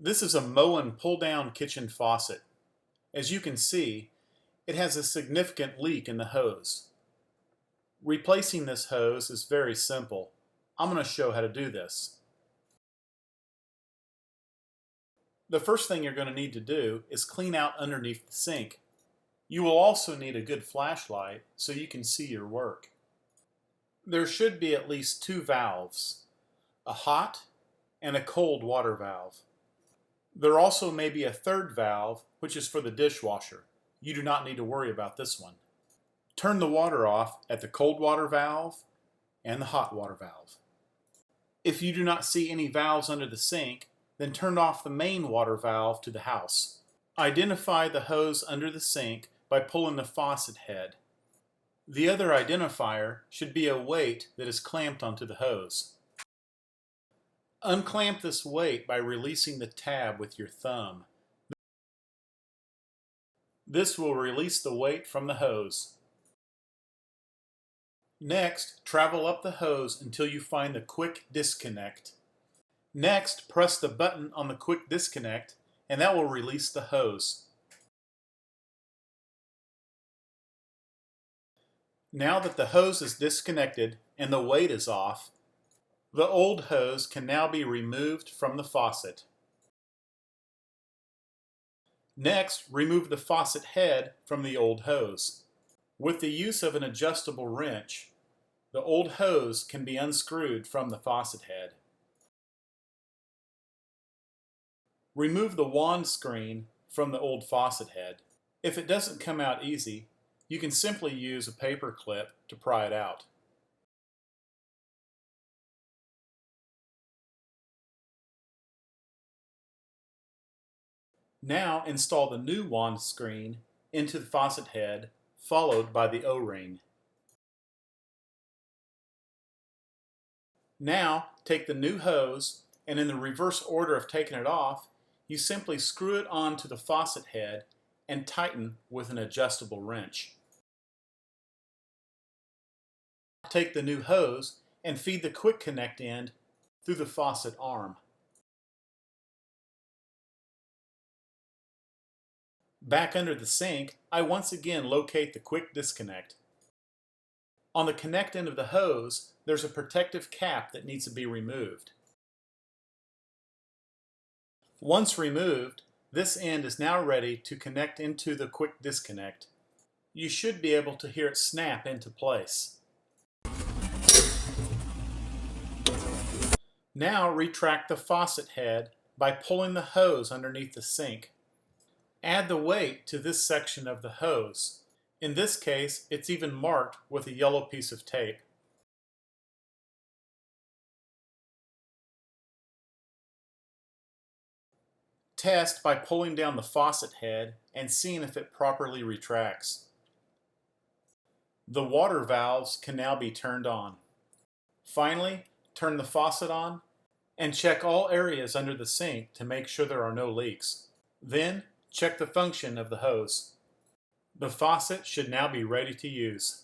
This is a Moen pull-down kitchen faucet. As you can see, it has a significant leak in the hose. Replacing this hose is very simple. I'm going to show how to do this. The first thing you're going to need to do is clean out underneath the sink. You will also need a good flashlight so you can see your work. There should be at least two valves, a hot and a cold water valve. There also may be a third valve, which is for the dishwasher. You do not need to worry about this one. Turn the water off at the cold water valve and the hot water valve. If you do not see any valves under the sink, then turn off the main water valve to the house. Identify the hose under the sink by pulling the faucet head. The other identifier should be a weight that is clamped onto the hose. Unclamp this weight by releasing the tab with your thumb. This will release the weight from the hose. Next, travel up the hose until you find the quick disconnect. Next, press the button on the quick disconnect and that will release the hose. Now that the hose is disconnected and the weight is off, the old hose can now be removed from the faucet. Next, remove the faucet head from the old hose. With the use of an adjustable wrench, the old hose can be unscrewed from the faucet head. Remove the wand screen from the old faucet head. If it doesn't come out easy, you can simply use a paper clip to pry it out. Now install the new wand screen into the faucet head, followed by the O-ring. Now take the new hose and in the reverse order of taking it off, you simply screw it onto the faucet head and tighten with an adjustable wrench. Take the new hose and feed the quick connect end through the faucet arm. Back under the sink, I once again locate the quick disconnect. On the connect end of the hose, there's a protective cap that needs to be removed. Once removed, this end is now ready to connect into the quick disconnect. You should be able to hear it snap into place. Now retract the faucet head by pulling the hose underneath the sink. Add the weight to this section of the hose. In this case, it's even marked with a yellow piece of tape. Test by pulling down the faucet head and seeing if it properly retracts. The water valves can now be turned on. Finally, turn the faucet on and check all areas under the sink to make sure there are no leaks. Then, check the function of the hose. The faucet should now be ready to use.